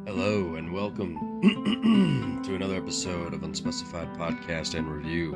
Hello and welcome to another episode of Unspecified Podcast and Review.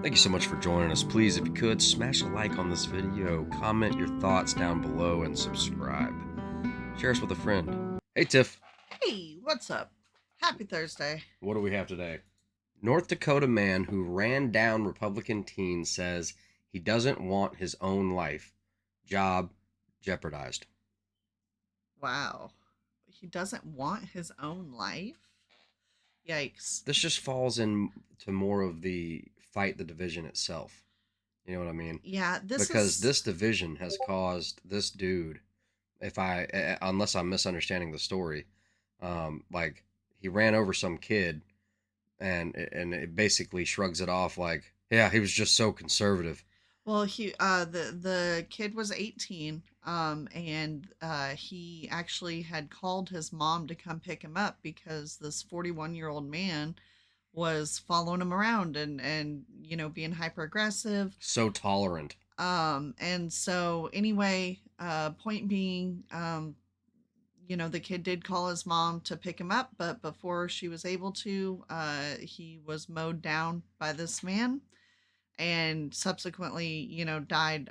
Thank you so much for joining us. Please, if you could, smash a like on this video, comment your thoughts down below, and subscribe. Share us with a friend. Hey, Tiff. Hey, what's up? Happy Thursday. What do we have today? North Dakota man who ran down Republican teen says he doesn't want his own life. Job jeopardized. Wow. He doesn't want his own life? Yikes. This just falls into more of the fight the division itself. You know what I mean? Yeah, Because this division has caused this dude, unless I'm misunderstanding the story, like he ran over some kid, and it basically shrugs it off like, yeah, he was just so conservative. Well, the kid was 18, and he actually had called his mom to come pick him up because this 41-year-old man was following him around and being hyper aggressive. So tolerant. And so anyway, point being, the kid did call his mom to pick him up, but before she was able to, he was mowed down by this man and subsequently, died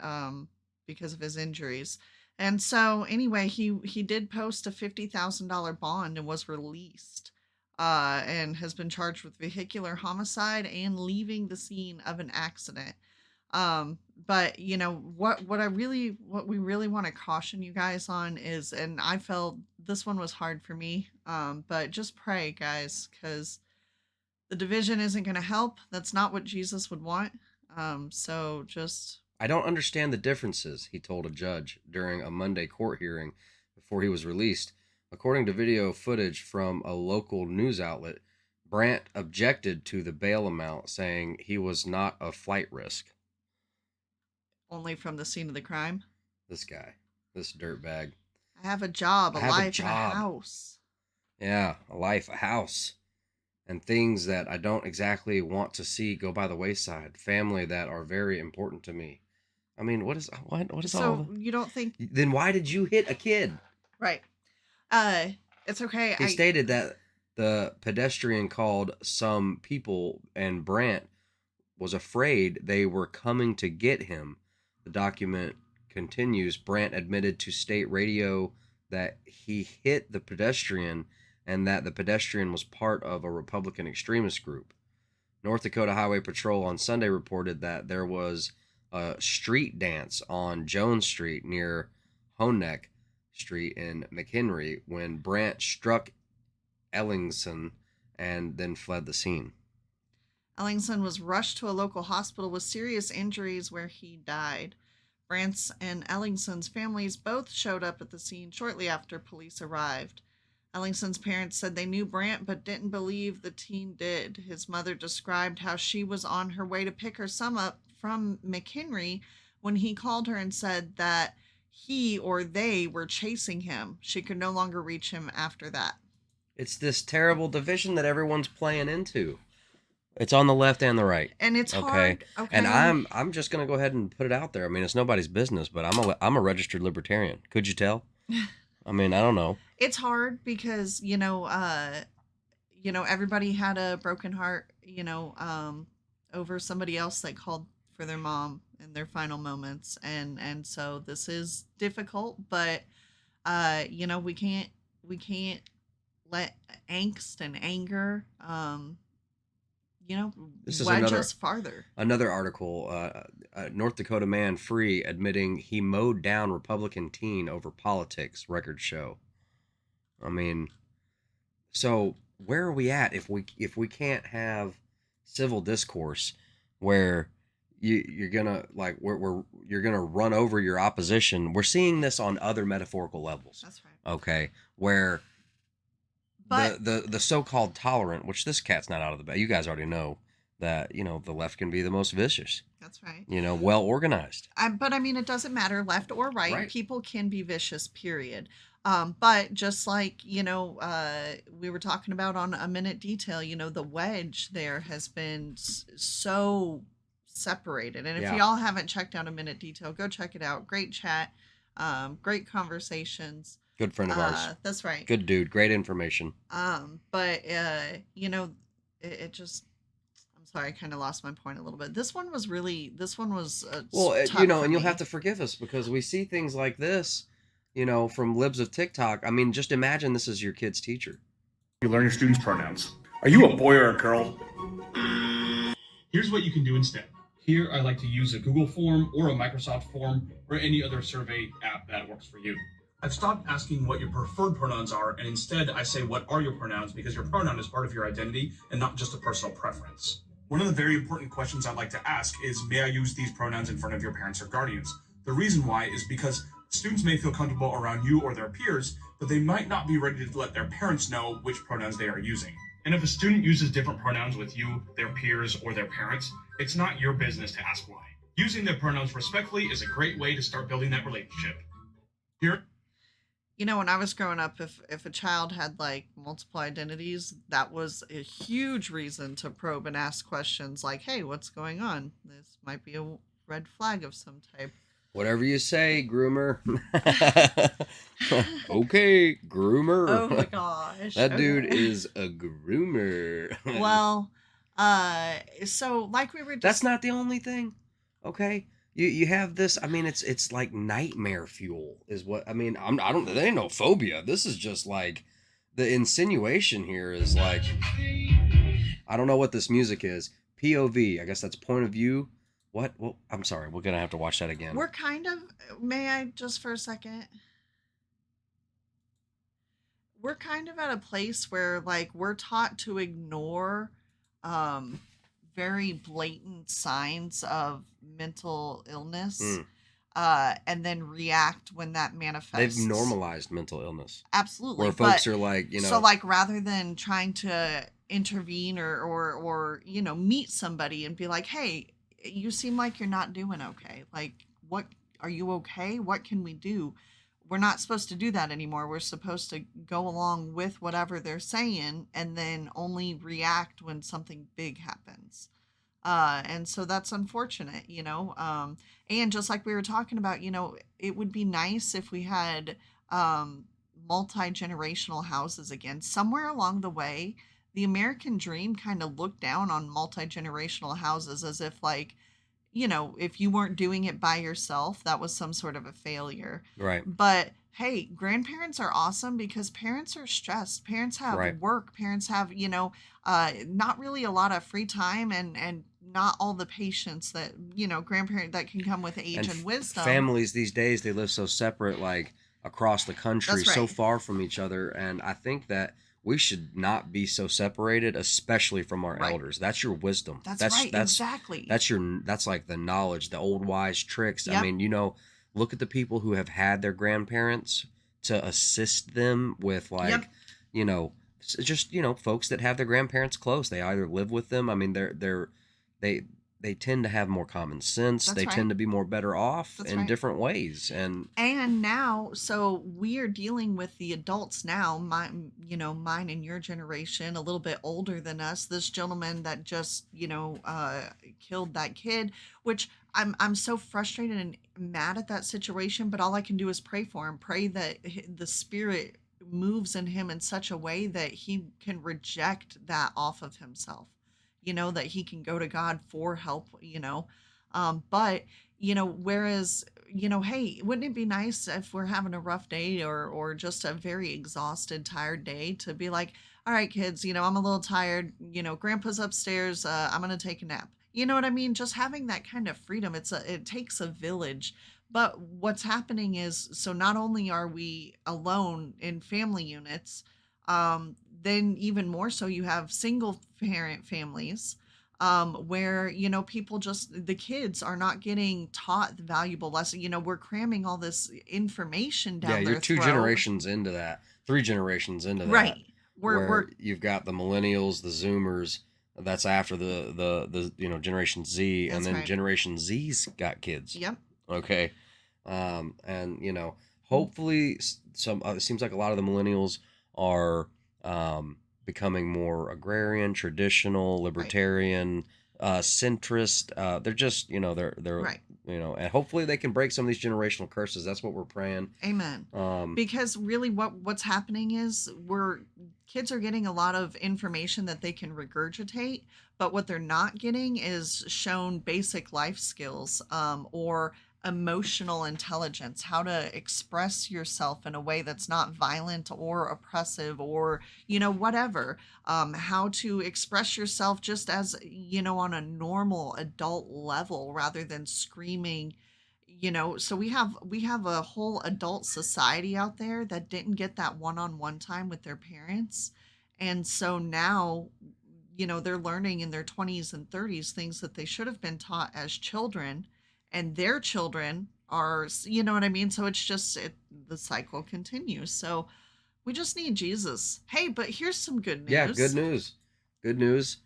because of his injuries. And so anyway, he did post a $50,000 bond and was released. And has been charged with vehicular homicide and leaving the scene of an accident. But what we really want to caution you guys on is, and I felt this one was hard for me, but just pray, guys, because the division isn't going to help. That's not what Jesus would want. So just I don't understand the differences, he told a judge during a Monday court hearing before he was released. According to video footage from a local news outlet, Brandt objected to the bail amount, saying he was not a flight risk. Only from the scene of the crime. This guy, this dirtbag. I have a job, a life, and a job. house. Yeah, a life, a house, and things that I don't exactly want to see go by the wayside. Family that are very important to me. I mean, what is all? So you don't think? Then why did you hit a kid? Right. It's okay. He stated that the pedestrian called some people and Brandt was afraid they were coming to get him. The document continues. Brandt admitted to state radio that he hit the pedestrian and that the pedestrian was part of a Republican extremist group. North Dakota Highway Patrol on Sunday reported that there was a street dance on Jones Street near Honeck Street in McHenry when Brandt struck Ellingson and then fled the scene. Ellingson was rushed to a local hospital with serious injuries where he died. Brandt's and Ellingson's families both showed up at the scene shortly after police arrived. Ellingson's parents said they knew Brandt but didn't believe the teen did. His mother described how she was on her way to pick her son up from McHenry when he called her and said that he or they were chasing him. She could no longer reach him after that. It's this terrible division that everyone's playing into. It's on the left and the right. And it's hard. Okay. And I'm just going to go ahead and put it out there. I mean, it's nobody's business, but I'm a registered libertarian. Could you tell? I mean, I don't know. It's hard because, everybody had a broken heart, over somebody else that called for their mom in their final moments. And so this is difficult, but, we can't let angst and anger, this is wedge us farther. Another article, North Dakota man free admitting he mowed down Republican teen over politics, records show. I mean, so where are we at if we can't have civil discourse where you're gonna you're gonna run over your opposition? We're seeing this on other metaphorical levels. That's right. Okay, where but the so-called tolerant, which this cat's not out of the bag. You guys already know that, the left can be the most vicious. That's right. Well organized. But I mean, it doesn't matter left or right. Right. People can be vicious, period. But just like, we were talking about on A Minute Detail, the wedge there has been so separated. And if y'all haven't checked out A Minute Detail, go check it out. Great chat, great conversations. Good friend of ours. That's right. Good dude. Great information. But it just, I'm sorry, I kind of lost my point a little bit. This one was Well, tough for and you'll have me. to forgive us because we see things like this, from libs of TikTok. I mean, just imagine this is your kid's teacher. You learn your students' pronouns. Are you a boy or a girl? Here's what you can do instead. Here, I like to use a Google form or a Microsoft form or any other survey app that works for you. I've stopped asking what your preferred pronouns are, and instead I say, what are your pronouns? Because your pronoun is part of your identity and not just a personal preference. One of the very important questions I like to ask is, may I use these pronouns in front of your parents or guardians? The reason why is because students may feel comfortable around you or their peers, but they might not be ready to let their parents know which pronouns they are using. And if a student uses different pronouns with you, their peers, or their parents, it's not your business to ask why. Using their pronouns respectfully is a great way to start building that relationship. Here, When I was growing up, if a child had like multiple identities, that was a huge reason to probe and ask questions like, "Hey, what's going on? This might be a red flag of some type." Whatever you say, groomer. Okay, groomer. Oh my gosh. That dude Okay. is a groomer. Well, so like we were That's just not the only thing. Okay. You have this. I mean, it's like nightmare fuel is what I mean. I don't. There ain't no phobia. This is just like the insinuation here is like I don't know what this music is. POV. I guess that's point of view. What? Well, I'm sorry. We're gonna have to watch that again. we're kind of, may I just for a second? We're kind of at a place where like we're taught to ignore um very blatant signs of mental illness Mm. and then react when that They've manifests. normalized mental illness Absolutely. where folks are like, So like rather than trying to intervene or meet somebody and be like, "Hey, you seem like you're not doing okay. Like what, are you okay? What can we do?" We're not supposed to do that anymore. We're supposed to go along with whatever they're saying and then only react when something big happens. And so that's unfortunate. And just like we were talking about, it would be nice if we had um, multi generational houses again. Somewhere along the way, the American dream kind of looked down on multi generational houses as if, like, if you weren't doing it by yourself, that was some sort of a failure. right, But hey, grandparents are awesome because parents are stressed. Parents have right. work. Parents have, not really a lot of free time and not all the patience that, grandparent that can come with age and wisdom. Families these days they live so separate, like across the country, That's so right. far from each other, and I think that we should not be so separated, especially from our Right. elders. That's your wisdom. That's right. Exactly. That's like the knowledge, the old wise tricks. I Yep. mean, look at the people who have had their grandparents to assist them with like, Yep. just folks that have their grandparents close. They either live with them. I mean, they they tend to have more common sense. That's They right. tend to be more better off That's in right. different ways. And And now, so we are dealing with the adults now, mine and your generation, a little bit older than us. This gentleman that just, killed that kid, which I'm so frustrated and mad at that situation. But all I can do is pray for him, pray that the spirit moves in him in such a way that he can reject that off of himself. That he can go to God for help. But whereas, hey, wouldn't it be nice if we're having a rough day or just a very exhausted, tired day to be like, all right, kids, I'm a little tired, grandpa's upstairs, I'm gonna take a nap. You know what I mean? Just having that kind of freedom. It takes a village. But what's happening is, so not only are we alone in family units, then even more so you have single parent families where people, just the kids are not getting taught the valuable lesson. We're cramming all this information yeah, down you're their two throat. generations into that, 3 generations into that, Right. where you've got the millennials, the Zoomers. That's after the Generation Z, and That's then right. Generation Z's got kids. Yep. Okay, and hopefully some. It seems like a lot of the millennials are becoming more agrarian, traditional, Right. libertarian, centrist. They're just, they're, Right. and hopefully they can break some of these generational curses. That's what we're praying. Amen. Because really what's happening is kids are getting a lot of information that they can regurgitate, but what they're not getting is shown basic life skills, or emotional intelligence, how to express yourself in a way that's not violent or oppressive, or whatever, how to express yourself just as on a normal adult level rather than screaming. So we have a whole adult society out there that didn't get that one-on-one time with their parents, and so now they're learning in their 20s and 30s things that they should have been taught as children, and their children are, you know what I mean. So it's just the cycle continues. So we just need Jesus. Hey, but here's some good Yeah, good news. news. Good news.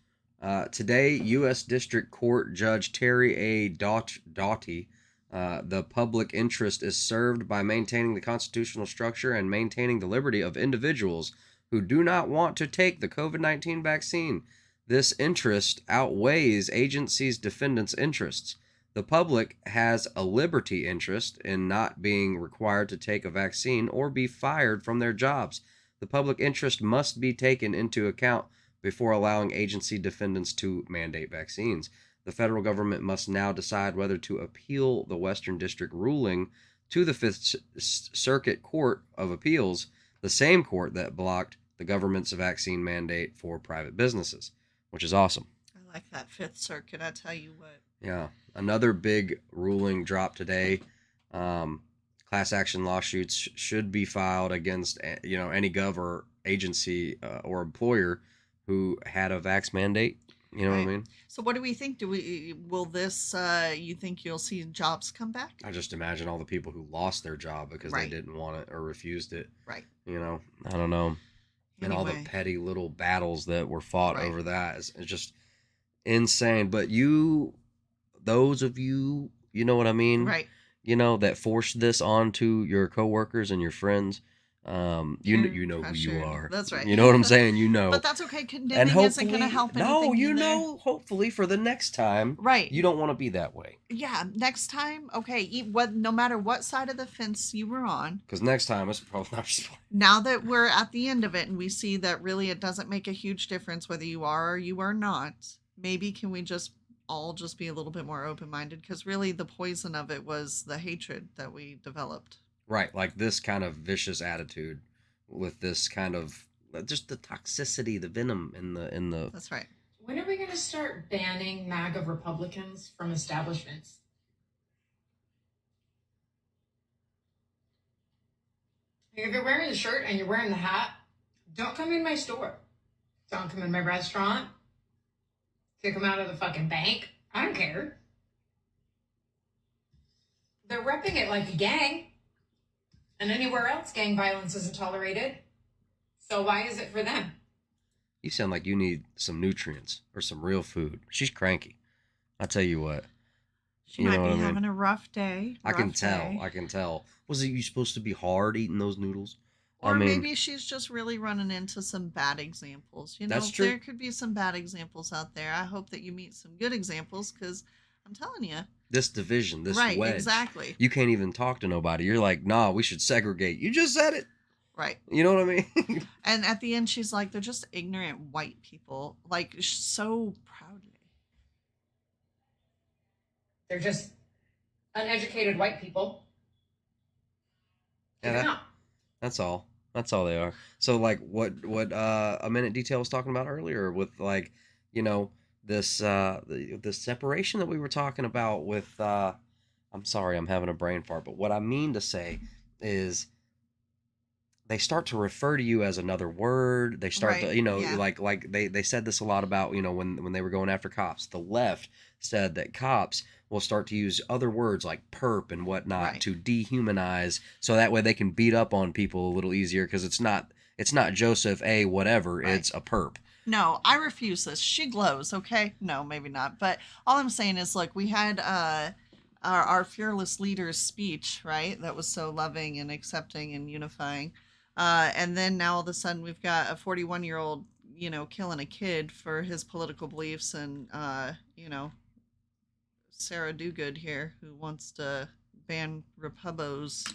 Today, U.S. District Court Judge Terry A. Doughty, the public interest is served by maintaining the constitutional structure and maintaining the liberty of individuals who do not want to take the COVID-19 vaccine. This interest outweighs agencies' defendants' interests. The public has a liberty interest in not being required to take a vaccine or be fired from their jobs. The public interest must be taken into account before allowing agency defendants to mandate vaccines. The federal government must now decide whether to appeal the Western District ruling to the Fifth Circuit Court of Appeals, the same court that blocked the government's vaccine mandate for private businesses, which is awesome. I like that Fifth Circuit, I tell you what. Yeah. Another big ruling dropped today. Class action lawsuits should be filed against any gov or agency or employer who had a vax mandate. You know what I mean? So what do we think? Will this you think you'll see jobs come back? I just imagine all the people who lost their job because they didn't want it or refused it. Right. I don't know. And all the petty little battles that were fought over that is just insane. But those of you, you know what I mean? Right. That forced this onto your coworkers and your friends. You know who you are. That's right. You know what I'm saying? But that's okay. Condemning isn't going to help anything. No, hopefully for the next time, right? You don't want to be that way. Yeah, next time, okay. No matter what side of the fence you were on, because next time it's probably not just. Now that we're at the end of it and we see that really it doesn't make a huge difference whether you are or you are not. Maybe can we just all just be a little bit more open-minded, because really the poison of it was the hatred that we developed. Right, like this kind of vicious attitude with this kind of just the toxicity, the venom in the. That's right. When are we going to start banning MAGA Republicans from establishments? If you're wearing the shirt and you're wearing the hat, don't come in my store. Don't come in my restaurant. Kick them out of the fucking bank. I don't care. They're repping it like a gang. And anywhere else, gang violence isn't tolerated. So why is it for them? You sound like you need some nutrients or some real food. She's cranky. I'll tell you what. She might be having a rough day. I can tell. Was it you supposed to be hard eating those noodles? Or maybe she's just really running into some bad examples. That's true. There could be some bad examples out there. I hope that you meet some good examples, because I'm telling you. This division, this wedge. Right, exactly. You can't even talk to nobody. You're like, nah, we should segregate. You just said it. Right. You know what I mean? And at the end, she's like, they're just ignorant white people. Like, so proudly. They're just uneducated white people. Yeah, that's all. That's all they are. So, like, what A Minute Detail was talking about earlier with, like, this the separation that we were talking about with I'm sorry, I'm having a brain fart, but what I mean to say is they start to refer to you as another word. They start to, like they said this a lot about, when they were going after cops. The left said that cops will start to use other words like perp and whatnot to dehumanize, so that way they can beat up on people a little easier, because it's not Joseph A. whatever, it's a perp. No, I refuse this. She glows, okay? No, maybe not. But all I'm saying is, look, we had our fearless leader's speech, right? That was so loving and accepting and unifying. And then now all of a sudden we've got a 41-year-old, killing a kid for his political beliefs, and Sarah Dogood here, who wants to ban Repubos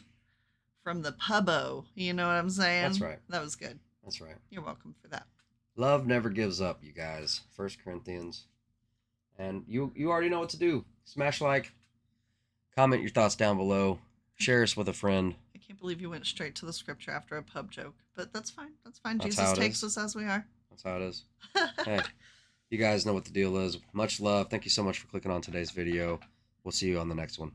from the pubbo. You know what I'm saying? That's right. That was good. That's right. You're welcome for that. Love never gives up, you guys. 1 Corinthians. And you already know what to do. Smash like, comment your thoughts down below, share us with a friend. I can't believe you went straight to the scripture after a pub joke, but that's fine. That's fine. That's Jesus takes us as we are. That's how it is. Hey, you guys know what the deal is. Much love. Thank you so much for clicking on today's video. We'll see you on the next one.